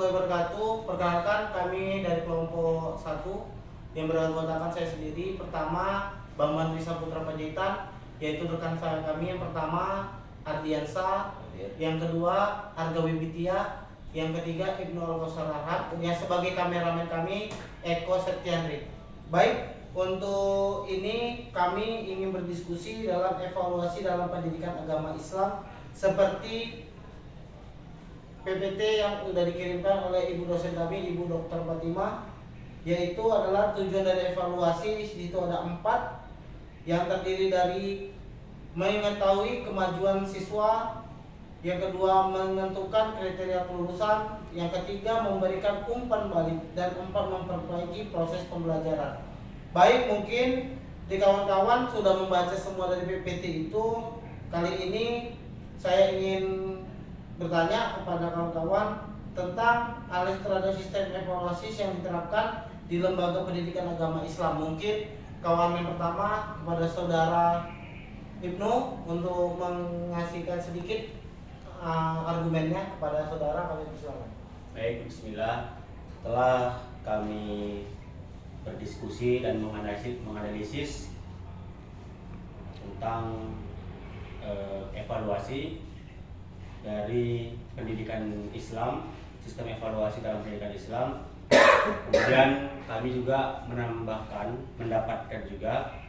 warahmatullahi wabarakatuh. Perkenalkan, kami dari kelompok 1 yang beranggotakan saya sendiri. Pertama, Bambang Risa Putra Panjaitan, yaitu rekan saya kami. Yang pertama, Ardiansa. Yang kedua, Arga Wibitia. Yang ketiga, Ibnu Al-Qausar Arhad. Yang sebagai kameramen kami, Eko Setianri. Baik, untuk ini kami ingin berdiskusi dalam evaluasi dalam pendidikan agama Islam seperti PPT yang sudah dikirimkan oleh Ibu dosen kami, Ibu Dr. Fatimah, yaitu adalah tujuan dari evaluasi. Di situ ada 4 yang terdiri dari mengetahui kemajuan siswa, yang kedua menentukan kriteria kelulusan, yang ketiga memberikan umpan balik, dan 4 memperbaiki proses pembelajaran. Baik, mungkin di kawan-kawan sudah membaca semua dari PPT itu. Kali ini saya ingin bertanya kepada kawan-kawan tentang alih terhadap sistem evaluasi yang diterapkan di lembaga pendidikan agama Islam. Mungkin kawan yang pertama kepada saudara Ibnu untuk mengasihkan sedikit argumennya kepada saudara, kami persilakan. Baik, bismillah. Setelah kami berdiskusi dan menganalisis tentang evaluasi dari pendidikan Islam, sistem evaluasi dalam pendidikan Islam. Kemudian kami juga mendapatkan juga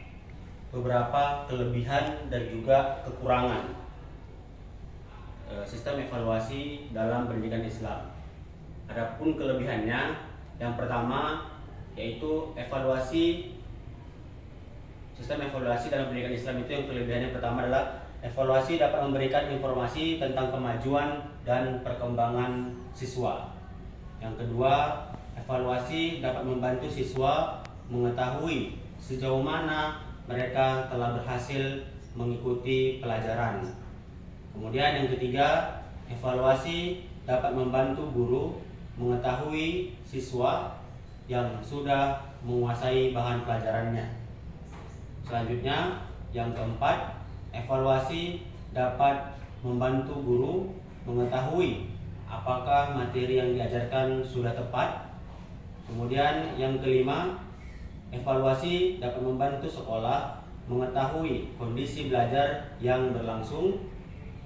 beberapa kelebihan dan juga kekurangan sistem evaluasi dalam pendidikan Islam. Adapun kelebihannya, yang pertama yaitu sistem evaluasi dalam pendidikan Islam itu yang kelebihannya pertama adalah evaluasi dapat memberikan informasi tentang kemajuan dan perkembangan siswa. Yang kedua, evaluasi dapat membantu siswa mengetahui sejauh mana mereka telah berhasil mengikuti pelajaran. Kemudian yang ketiga, evaluasi dapat membantu guru mengetahui siswa yang sudah menguasai bahan pelajarannya. Selanjutnya, yang keempat, evaluasi dapat membantu guru mengetahui apakah materi yang diajarkan sudah tepat. Kemudian yang kelima, evaluasi dapat membantu sekolah mengetahui kondisi belajar yang berlangsung.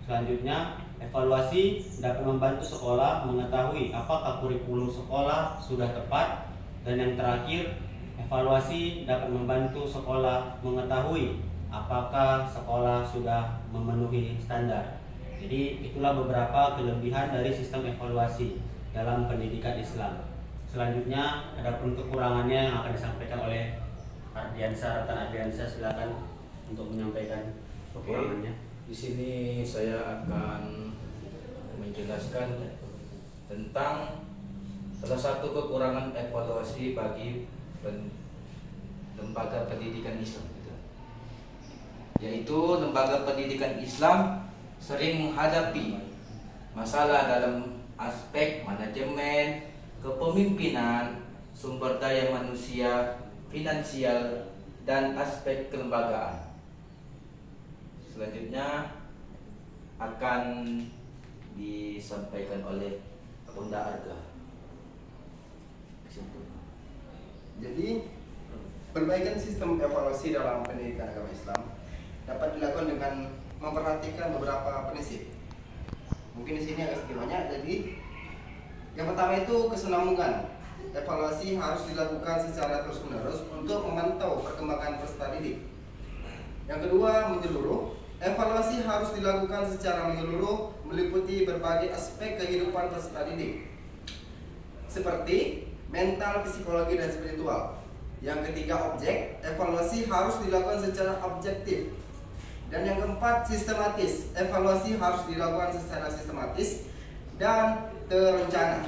Selanjutnya, evaluasi dapat membantu sekolah mengetahui apakah kurikulum sekolah sudah tepat. Dan yang terakhir, evaluasi dapat membantu sekolah mengetahui apakah sekolah sudah memenuhi standar. Jadi itulah beberapa kelebihan dari sistem evaluasi dalam pendidikan Islam. Selanjutnya adapun kekurangannya yang akan disampaikan oleh Ardiansa, rekan Ardiansa, silakan untuk menyampaikan kekurangannya. Di sini saya akan menjelaskan tentang salah satu kekurangan evaluasi bagi lembaga pendidikan Islam, yaitu lembaga pendidikan Islam sering menghadapi masalah dalam aspek manajemen, kepemimpinan, sumber daya manusia, finansial, dan aspek kelembagaan. Selanjutnya akan disampaikan oleh Bunda Arga. Jadi, perbaikan sistem evaluasi dalam pendidikan agama Islam dapat dilakukan dengan memperhatikan beberapa prinsip. Mungkin di sini agak sedikit banyak. Jadi, yang pertama itu kesinambungan. Evaluasi harus dilakukan secara terus-menerus untuk memantau perkembangan peserta didik. Yang kedua, menyeluruh. Evaluasi harus dilakukan secara menyeluruh, meliputi berbagai aspek kehidupan peserta didik, seperti mental, psikologi, dan spiritual. Yang ketiga, objek. Evaluasi harus dilakukan secara objektif. Dan yang keempat, sistematis. Evaluasi harus dilakukan secara sistematis dan terencana.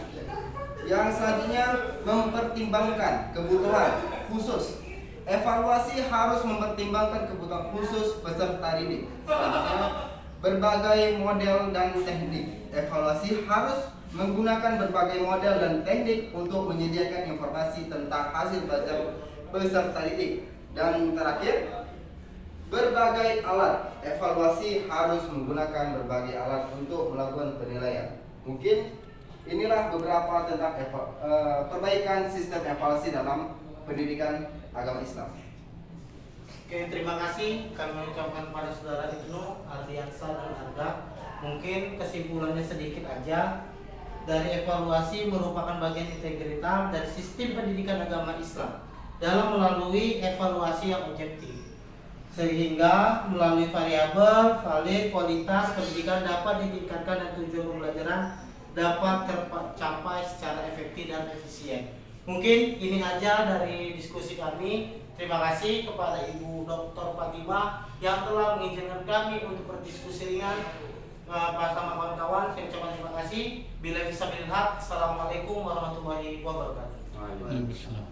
Yang selanjutnya, mempertimbangkan kebutuhan khusus. Evaluasi harus mempertimbangkan kebutuhan khusus peserta didik. Selanjutnya, berbagai model dan teknik. Evaluasi harus menggunakan berbagai model dan teknik untuk menyediakan informasi tentang hasil belajar peserta didik. Dan terakhir, berbagai alat. Evaluasi harus menggunakan berbagai alat untuk melakukan penilaian. Mungkin inilah beberapa tentang perbaikan sistem evaluasi dalam pendidikan agama Islam. Oke, terima kasih kami ucapkan pada saudara Ibnu, Ardiansa dan Arga. Mungkin kesimpulannya sedikit aja. Dari evaluasi merupakan bagian integritas dari sistem pendidikan agama Islam dalam melalui evaluasi yang objektif, sehingga melalui variabel, valid, kualitas pendidikan dapat ditingkatkan dan tujuan pembelajaran dapat tercapai secara efektif dan efisien. Mungkin ini aja dari diskusi kami. Terima kasih kepada Ibu Dr. Fatimah yang telah mengizinkan kami untuk berdiskusi ringan bersama kawan-kawan. Saya ucapkan terima kasih. Bila bisa bilhaq. Assalamualaikum warahmatullahi wabarakatuh. Waalaikumsalam.